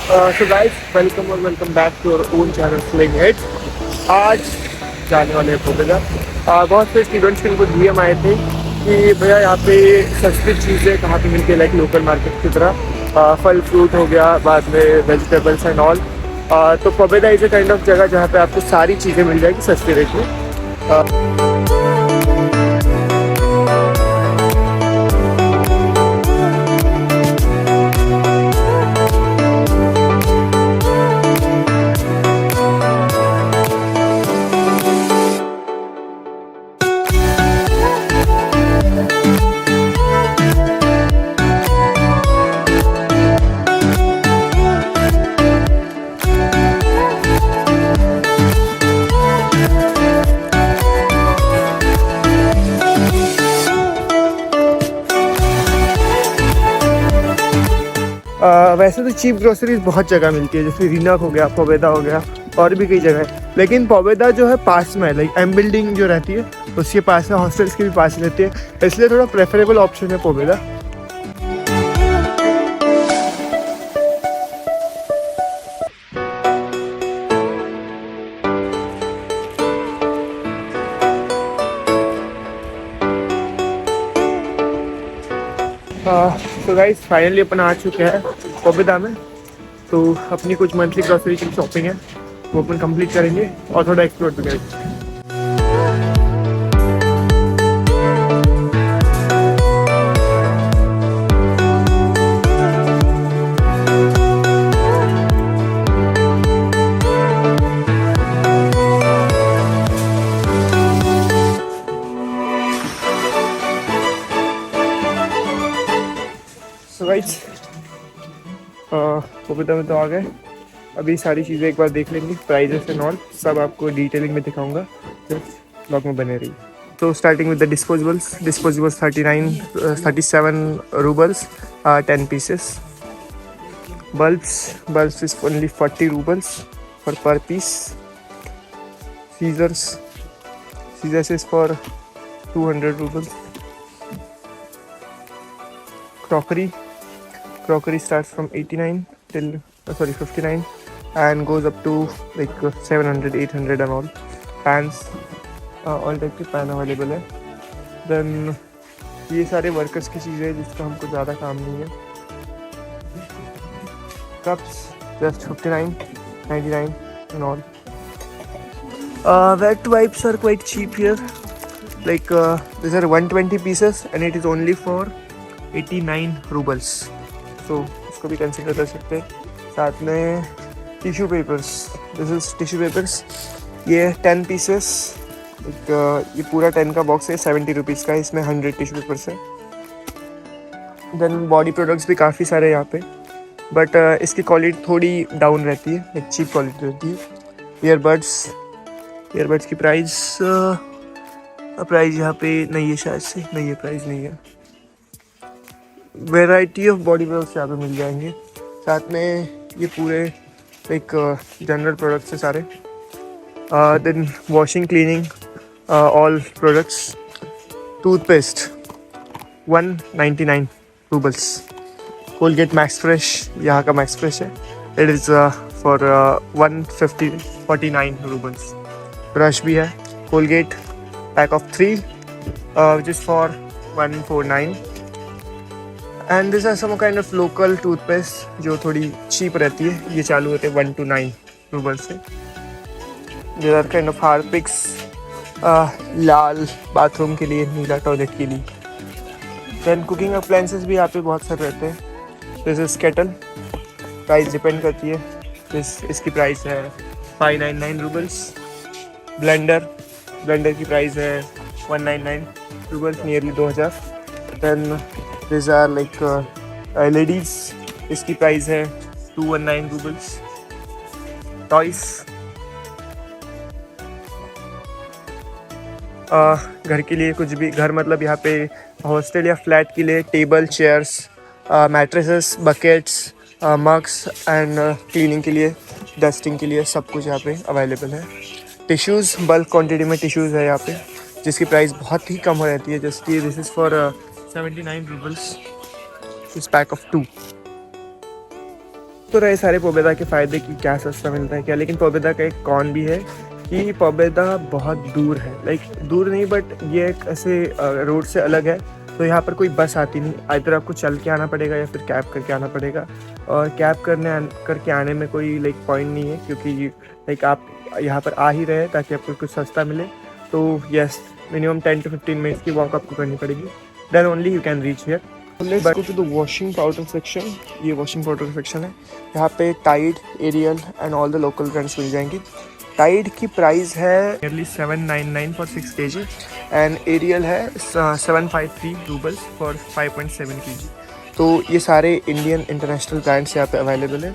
सो guys welcome और welcome back to our own channel Sling Hit. आज जाने वाले हैं पोपेदा। बहुत से स्टूडेंट्स के इनको डीएम आए थे कि भैया यहाँ पे सस्ती चीज़ें कहाँ पे मिलती है, लाइक लोकल मार्केट की तरह। फल फ्रूट हो गया, बाद में वेजिटेबल्स एंड ऑल। तो पोपेदा इज़ ए काइंड ऑफ जगह जहाँ पे आपको सारी चीज़ें मिल जाएगी सस्ती रेट में। वैसे तो चीप ग्रोसरीज बहुत जगह मिलती है, जैसे रीनक हो गया, पोबेदा हो गया, और भी कई जगह है। लेकिन पोबेदा जो है पास में है, लाइक एम बिल्डिंग जो रहती है उसके पास में, हॉस्टल्स के भी पास रहती है, इसलिए थोड़ा प्रेफरेबल ऑप्शन है पोबेदा। तो गाइस फाइनली अपन आ चुके हैं पोबेदा में। तो अपनी कुछ मंथली ग्रोसरी की शॉपिंग है, वो अपन कंप्लीट करेंगे और थोड़ा एक्सप्लोर भी करेंगे। सो गाइस पोबेदा में तो आ गए। अभी सारी चीज़ें एक बार देख लेंगे, प्राइजेस एंड ऑल सब आपको डिटेलिंग में दिखाऊंगा, जस्ट ब्लॉग में बने रही। तो starting with the disposables 37 roubles 10 pieces. Bulbs is only 40 roubles per piece. Scissors is for 200 roubles. Crockery starts from 89 till 59 and goes up to like 700, 800 and all. Pans, all type के pan available है। Then ये सारे workers की चीज़ें जिसका हमको ज़्यादा काम नहीं है। Cups just 59, 99 and all. Wet wipes are quite cheap here. Like these are 120 pieces and it is only for 89 roubles. तो उसको भी कंसिडर कर सकते हैं। साथ में tissue papers, this is tissue papers, ये 10 पीसेस, ये पूरा 10 का बॉक्स है, 70 रुपीज़ का है, इसमें 100 टिश्यू पेपर्स है। देन बॉडी प्रोडक्ट्स भी काफ़ी सारे यहाँ पे, बट इसकी क्वालिटी थोड़ी डाउन रहती है, एक चीप क्वालिटी रहती है। ईयरबड्स की प्राइस यहाँ पे नहीं है, शायद से नहीं है, प्राइस नहीं है। वेराइटी ऑफ बॉडी प्रोडक्ट्स यहाँ पे मिल जाएंगे। साथ में ये पूरे एक जनरल प्रोडक्ट्स है सारे। Then washing cleaning all products. Toothpaste 199 roubles. Colgate Max Fresh, यहाँ का मैक्स फ्रेश है, it is for 149 roubles. Brush भी है, Colgate pack of 3 which is for 149। And this are some kind of local toothpaste जो थोड़ी cheap रहती है, ये चालू होते हैं 1 to 9 रूबल से। There are kind of Harpics, लाल बाथरूम के लिए, नीला टॉयलेट के लिए। देन कुकिंग अप्लायंसेस भी यहाँ पे बहुत सारे रहते हैं। This is kettle, price depend करती है, इसकी प्राइस है 599 रूबल्स। ब्लेंडर की प्राइस है 199 roubles, nearly 2000। Then These are like LEDs, इसकी प्राइस है 219 रूबल्स। टॉयस, घर के लिए कुछ भी, घर मतलब यहाँ पे हॉस्टल या फ्लैट के लिए table, chairs, mattresses, buckets, mugs and cleaning के लिए, डस्टिंग के लिए सब कुछ यहाँ पे अवेलेबल है। टिश्यूज़, बल्क क्वांटिटी में टिश्यूज़ है यहाँ पे, जिसकी प्राइस बहुत ही कम हो रहती है। जस्ट ये this is for 79 roubles, this pack of 2। तो रहे सारे पोबेदा के फ़ायदे कि क्या सस्ता मिलता है क्या, लेकिन पोबेदा का एक कॉन भी है कि पोबेदा बहुत दूर है, लाइक दूर नहीं बट ये एक ऐसे रोड से अलग है, तो यहाँ पर कोई बस आती नहीं, इधर आपको चल के आना पड़ेगा या फिर कैब करके आना पड़ेगा। और कैब करके आने में कोई लाइक पॉइंट नहीं है, क्योंकि लाइक आप यहाँ पर आ ही रहे हैं ताकि आपको कुछ सस्ता मिले, तो यस मिनिमम 10 to 15 मिनट्स की वॉक आपको करनी पड़ेगी, then only you can reach here. Let's go to the washing powder section. ये वॉशिंग पाउडर सेक्शन है, यहाँ पे Tide, Ariel and all the local brands मिल जाएंगी। टाइड की प्राइस है nearly 799 for 6 kg and Ariel है 753 रूबल्स फॉर 5.7 kg। तो ये सारे इंडियन इंटरनेशनल ब्रांड्स यहाँ पे अवेलेबल है।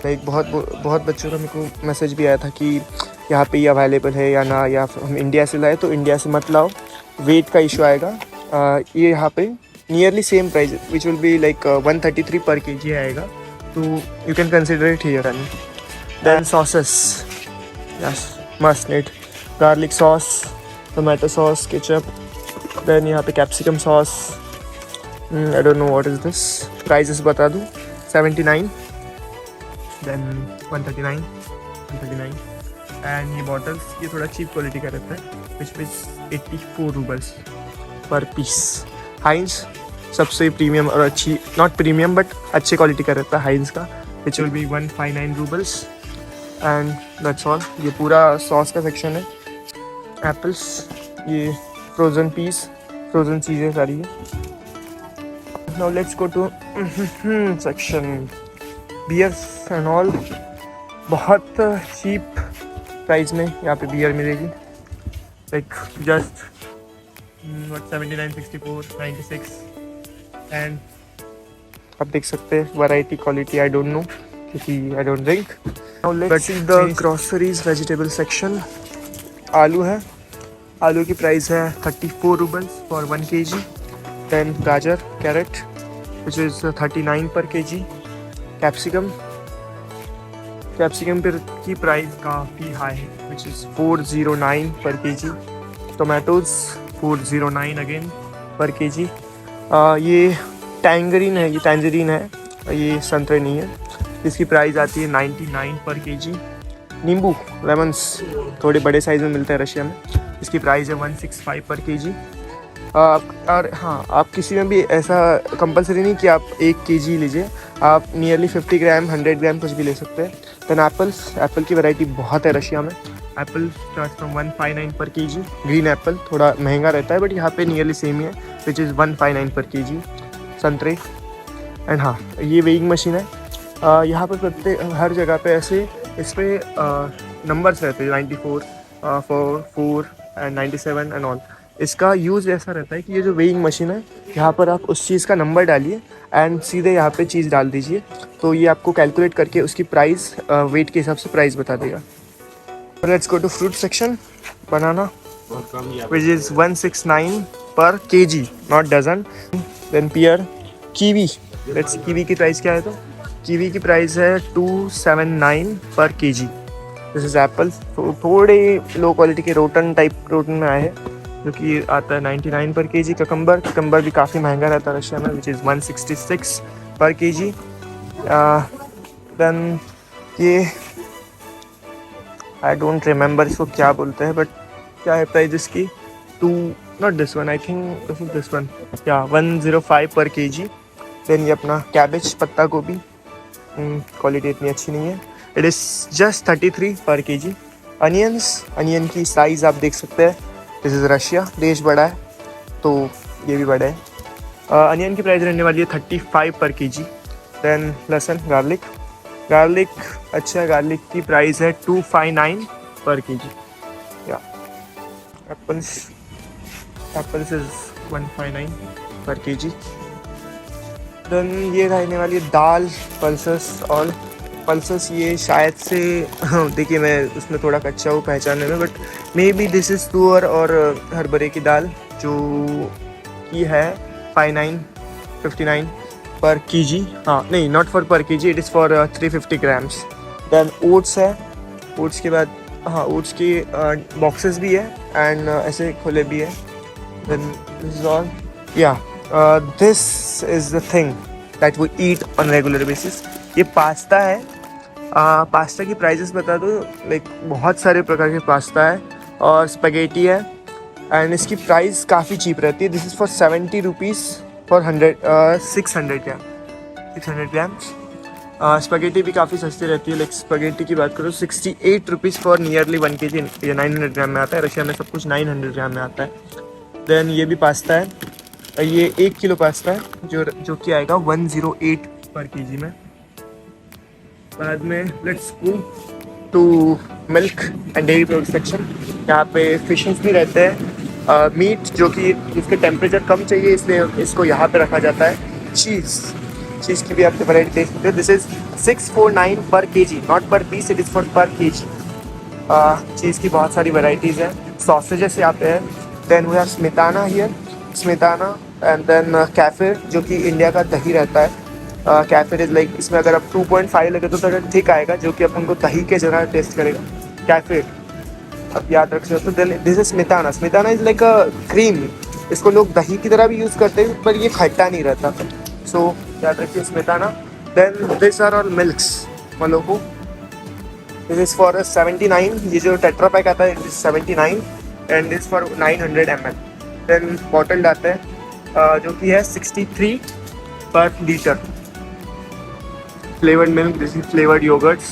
लाइक बहुत बच्चों का मेरे को मैसेज भी आया था कि यहाँ पे ये अवेलेबल है या ना, या हम इंडिया से लाए, तो इंडिया से मत लाओ, वेट का इशू आएगा। ये यहाँ पे nearly same price which will be like 133 पर kg आएगा, तो you can consider it here. And then sauces, yes must need garlic sauce, tomato sauce, ketchup, then यहाँ पे capsicum sauce, I don't know what is this, prices बता दूँ 79, then 139 and ये bottles ये थोड़ा चीप क्वालिटी का रहता है which is 84 roubles per piece. हाइंस सबसे प्रीमियम और अच्छी, नॉट प्रीमियम बट अच्छी क्वालिटी का रहता है हाइंस का, विच will B 159 roubles and that's all. ये पूरा सॉस का सेक्शन है। एप्पल्स, ये फ्रोज़न पीस, फ्रोज़न चीज़ें सारी है। Now let's go to section beers and all. बहुत चीप प्राइस में यहाँ पे बियर मिलेगी, लाइक जस्ट 79, 64, 96 एंड आप देख सकते हैं variety, quality I don't know क्योंकि I don't drink. Now let's see the groceries vegetable section. आलू है, आलू की प्राइस है 34 रूबल्स फॉर 1 kg। देन गाजर, carrot which is 39 per kg। Capsicum पर की प्राइस काफ़ी हाई है विच इज़ 409 पर kg। टोमेटोज़ 409 अगेन पर kg। ये टैंगरीन है, ये टैंजरीन है, ये संतरे नहीं है, इसकी प्राइस आती है 99 पर kg। नींबू, लेमन्स थोड़े बड़े साइज़ में मिलते हैं रशिया में, इसकी प्राइस है 165 पर kg। और हाँ, आप किसी में भी ऐसा कंपलसरी नहीं कि आप 1 kg लीजिए, आप नियरली 50 ग्राम 100 ग्राम कुछ भी ले सकते हैं। देन एप्पल की वैरायटी बहुत है रशिया में। एप्पल स्टार्ट फ्रॉम 159 पर kg। ग्रीन एप्पल थोड़ा महंगा रहता है बट यहाँ पे नियरली सेम ही है विच इज़ 159 पर kg। संतरे एंड हाँ, ये वेइंग मशीन है। यहाँ पर प्रत्येक हर जगह पे ऐसे इस पर नंबर्स रहते हैं 94, 4 एंड 97 एंड ऑल। इसका यूज़ ऐसा रहता है कि ये जो वेइंग मशीन है, यहाँ पर आप उस चीज़ का नंबर डालिए एंड सीधे यहाँ पे चीज़ डाल दीजिए, तो ये आपको कैलकुलेट करके उसकी प्राइस वेट के हिसाब से प्राइस बता देगा। Let's go to fruit section. Banana which is 169 per kg, not dozen. Then pear, kiwi, let's kiwi की प्राइस क्या है, तो कीवी की प्राइस है 279 पर kg। दिस इज़ एप्पल, थोड़े लो क्वालिटी के रोटन में आए हैं जो कि आता है 99 पर kg। ककम्बर भी काफ़ी महंगा रहता है रशिया में विच इज़ 166 पर kg। देन ये आई डोंट रिमेंबर इसको क्या बोलते हैं, बट क्या है प्राइस इसकी, not this one, I think this one, या 105 पर kg। देन ये अपना कैबेज, पत्ता गोभी, क्वालिटी इतनी अच्छी नहीं है, इट इज़ जस्ट 33 पर kg। अनियन की साइज़ आप देख सकते हैं, दिस इज़ रशिया, देश बड़ा है तो ये भी बड़ा है। अनियन की प्राइस रहने वाली है 35 पर kg। देन लहसुन, गार्लिक अच्छा, गार्लिक की प्राइस है 259 पर kg। या एप्पल्स इज़ 159 पर kg। देन ये रहने वाली है दाल, पल्सेस ये शायद से देखिए मैं उसमें थोड़ा कच्चा हूँ पहचानने में, but may be this is तुअर और हरभरे की दाल जो की है 59 पर kg। हाँ नहीं, not for per kg, it is for 350 grams. Then oats है, ओट्स के बाद हाँ, ओट्स की बॉक्सेस भी है एंड ऐसे खुले भी है। देन दिस इज ऑल, या this is the thing that we eat on regular basis. ये पास्ता है। पास्ता की प्राइजेस बता दो, लाइक बहुत सारे प्रकार के पास्ता है और स्पेगेटी है एंड इसकी प्राइस काफ़ी चीप रहती है। This is for 70 rupees for 600 grams. Spaghetti भी काफ़ी सस्ती रहती है, लाइक स्पेगेटी की बात करो 68 रुपीज़ फॉर नियरली 1 kg, ये 900 ग्राम में आता है। रशिया में सब कुछ 900 ग्राम में आता है। देन ये भी पास्ता है, ये 1 किलो पास्ता है जो कि आएगा 108 पर kg में। बाद में let's go to milk and dairy product section. यहाँ पे फिशेस भी रहते हैं, मीट जो कि जिसके टेम्परेचर कम चाहिए इसलिए इसको यहाँ पे रखा जाता है। चीज़ की भी आपको वैरायटी देख सकते हो। This is 649 per kg, not per piece, it is for per kg। Cheese की बहुत सारी वैरायटीज़ हैं। सॉसेजेस यहाँ पे है। Then we have smetana here, smetana and then kefir जो कि इंडिया का दही रहता है। कैफे इज़ लाइक, इसमें अगर आप 2.5 लगे तो थोड़ा थिक आएगा जो कि अपन को दही के जगह टेस्ट करेगा। कैफे आप याद रख सकते हो। This is smetana. Smetana is like a cream, इसको लोग दही की तरह भी यूज़ करते हैं पर ये खट्टा नहीं रहता, सो याद रखिए smetana. Then this are all milks मलोको। दिस इज़ फॉर 79, ये जो टेट्रा पैक आता है 79 and this for 900 ml। Then bottled आता है जो कि है 63 per litre. Flavoured milk, this is flavoured yoghurts.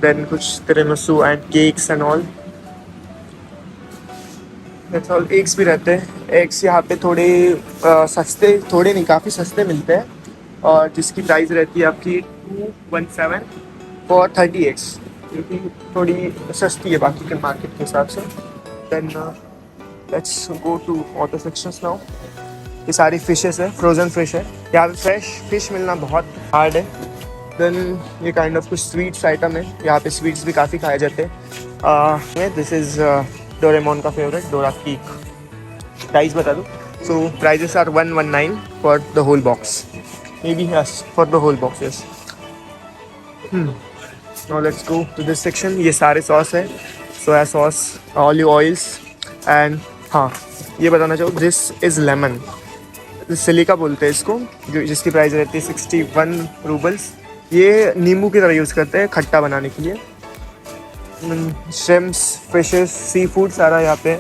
Then कुछ tiramisu and cakes and all, that's all. Eggs भी रहते हैं। एग्स यहाँ पे थोड़े सस्ते, थोड़े नहीं काफ़ी सस्ते मिलते हैं और जिसकी प्राइस रहती है आपकी 217 फॉर 30 एग्स, जो कि थोड़ी सस्ती है बाकी के मार्केट के हिसाब से। Then let's go to auto sections now. ये सारी फिशेस है, फ्रोज़न फिश है। यहाँ पे फ्रेश फिश मिलना बहुत हार्ड है। देन ये काइंड ऑफ कुछ स्वीट्स आइटम है, यहाँ पे स्वीट्स भी काफ़ी खाए जाते हैं। दिस इज़ डोरेमोन का फेवरेट डोरा केक। प्राइस बता दूँ, so prices are 119 for the whole box, maybe yes for the whole box, yes. Now let's go to this section. ये सारे सॉस है, soya sauce, olive oils and हाँ ये बताना चाहूँ, this is lemon, silica बोलते हैं इसको, जो जिसकी प्राइस रहती है 61 रूबल्स। ये नींबू की तरह यूज़ करते हैं खट्टा बनाने के लिए। श्रिम्प्स, फिशेस, सी फूड सारा यहाँ पे।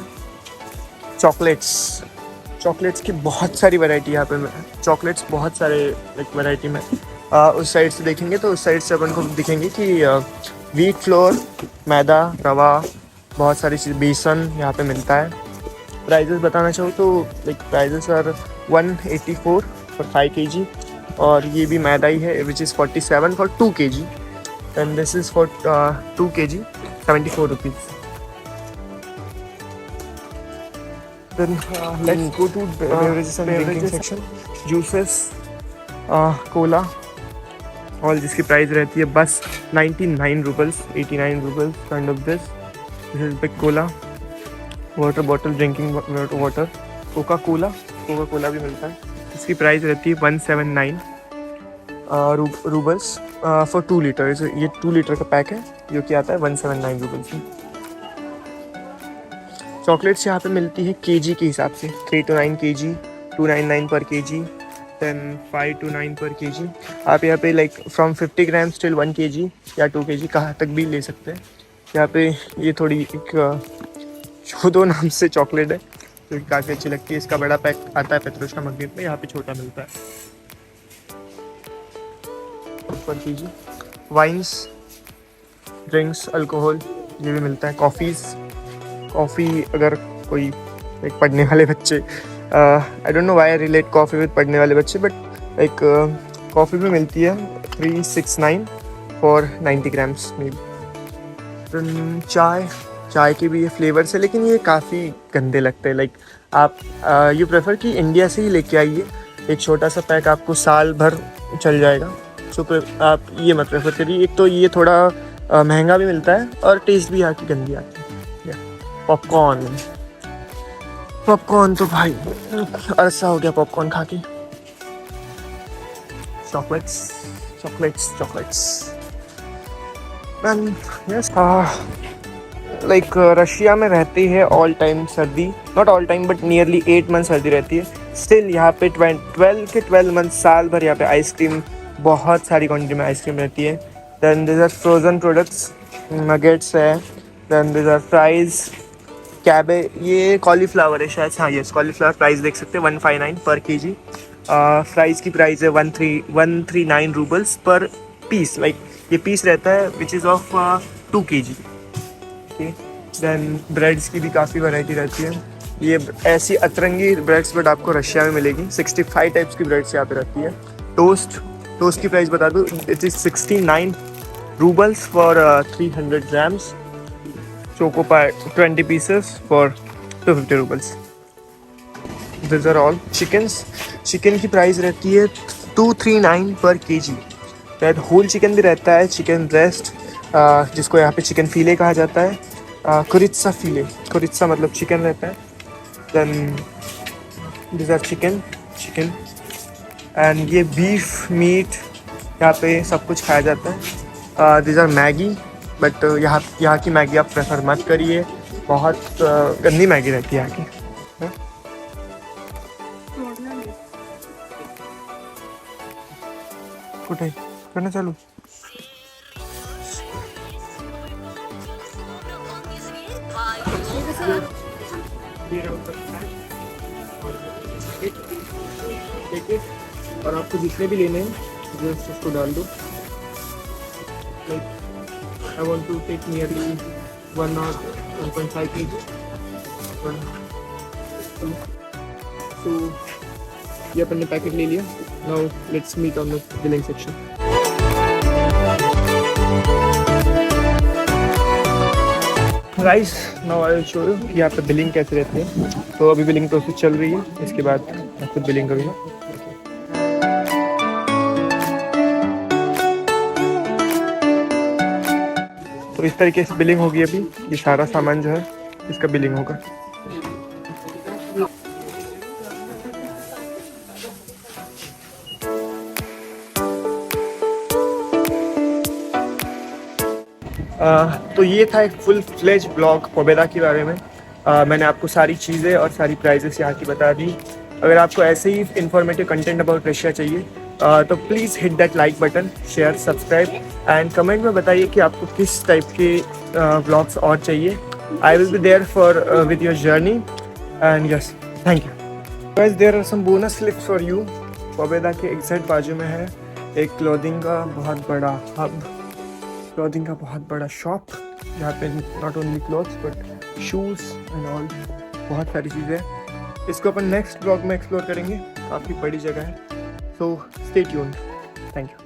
चॉकलेट्स की बहुत सारी वैरायटी यहाँ पे। चॉकलेट्स बहुत सारे एक वैरायटी में। उस साइड से देखेंगे तो उस साइड से अपन को दिखेंगे कि वीट फ्लोर, मैदा, रवा, बहुत सारी चीज़, बेसन यहाँ पे मिलता है। प्राइजेस बताना चाहूँ तो like prices are 184 for 5 kg और ये भी मैदा ही है which is 47 for 2 kg and this is for 2 kg 74 rupees. Then let's go to beverages and drinking section. Juices, cola, और जिसकी प्राइस रहती है बस 99 roubles, 89 roubles kind of this is big Cola. Water bottle, drinking water, Coca Cola भी मिलता है। इसकी price रहती है 179 रूबल्स फॉर 2 लीटर। ये 2 लीटर का पैक है जो कि आता है 179 रूबल्स में। चॉकलेट्स यहाँ पे मिलती है केजी के हिसाब से, 3 to 9 kg, 299 पर kg, देन 5 to 9 पर kg। आप यहाँ पे like from 50 grams till 1 kg या 2 kg कहाँ तक भी ले सकते हैं। यहाँ पे ये थोड़ी एक छोदो नाम से चॉकलेट है जो कि काफ़ी अच्छी लगती है। इसका बड़ा पैक आता है पेट्रोशा मार्केट में, यहाँ पे छोटा मिलता है पर kg। वाइन्स, ड्रिंक्स, अल्कोहल ये भी मिलता है। कॉफ़ी अगर कोई एक पढ़ने वाले बच्चे, आई don't know why I relate coffee with पढ़ने वाले बच्चे, बट एक कॉफ़ी भी मिलती है 369 फॉर 90 ग्राम्स में। चाय के भी ये फ्लेवर्स है लेकिन ये काफ़ी गंदे लगते हैं। लाइक आप यू प्रेफर कि इंडिया से ही लेके आइए, एक छोटा सा पैक आपको साल भर चल जाएगा। सो आप ये मत प्रेफर करिए। एक तो ये थोड़ा महंगा भी मिलता है और टेस्ट भी यहाँ की गंदी आती है। पॉपकॉर्न तो भाई अरसा हो गया पॉपकॉर्न खा के। Chocolates man, yes. Like Russia में रहती है ऑल टाइम सर्दी, not all time but nearly 8 month सर्दी रहती है। स्टिल यहाँ पे 12 मंथ साल भर यहाँ पे आइसक्रीम बहुत सारी क्वान्टिटी में आइसक्रीम रहती है। Then this are frozen products, nuggets है। Then this are fries, cabbage, ये कॉलीफ्लावर है शायद, हाँ यस कॉलीफ्लावर। प्राइस देख सकते हैं 159 पर केजी। फ्राइज़ की प्राइस है 139 रूबल्स पर पीस। लाइक ये पीस रहता है which is of 2 kg। Okay, then breads की भी काफ़ी वैरायटी रहती है। ये ऐसी अतरंगी ब्रेड्स बट आपको रशिया में मिलेगी। 65 टाइप्स की ब्रेड्स यहाँ पे रहती है। टोस्ट की प्राइस बता दूँ, it is 69 roubles for 300 grams। Choco pie 20 pieces for 250 rubles. These are all chickens. Chicken की प्राइस रहती है 239 पर केजी। शायद होल चिकन भी रहता है, चिकन ब्रेस्ट, जिसको यहाँ पे चिकन फीले कहा जाता है। कुरित्सा फीले, कुरित्सा मतलब चिकन रहता है। Then this are chicken and ये बीफ मीट, यहाँ पे सब कुछ खाया जाता है। दिस आर मैगी, बट यहाँ की मैगी आप प्रेफर मत करिए, बहुत गंदी मैगी रहती है यहाँ की। कुठे करना चालू? और आपको जितने भी लेने हैं जस्ट उसको डाल दो। I want to take nearly 1 or 1.5 kg. So ये अपन ने पैकेट ले लिया। Now let's meet on the billing section. Guys, now I will show you कि यहाँ पे बिलिंग कैसे रहती है। तो अभी बिलिंग प्रोसेस चल रही है, इसके बाद मैं खुद बिलिंग करूँगा। तो इस तरीके से बिलिंग होगी। अभी ये सारा सामान जो है इसका बिलिंग होगा। तो ये था एक फुल फ्लेज ब्लॉग पोबेदा के बारे में। मैंने आपको सारी चीज़ें और सारी प्राइजेस यहाँ की बता दी। अगर आपको ऐसे ही इंफॉर्मेटिव कंटेंट अबाउट रशिया चाहिए तो please hit that like button, share, subscribe and comment में बताइए कि आपको किस टाइप के व्लॉग्स और चाहिए। I will be there for with your journey and yes, thank you guys. There are some bonus clips for you. Pobeda के exact बाजू में है एक क्लोथिंग का बहुत बड़ा हब, क्लोथिंग का बहुत बड़ा शॉप, जहाँ पे not only clothes but shoes and all, बहुत सारी चीज़ें। इसको अपन नेक्स्ट ब्लॉग में एक्सप्लोर करेंगे, काफ़ी बड़ी जगह है। So stay tuned, thank you.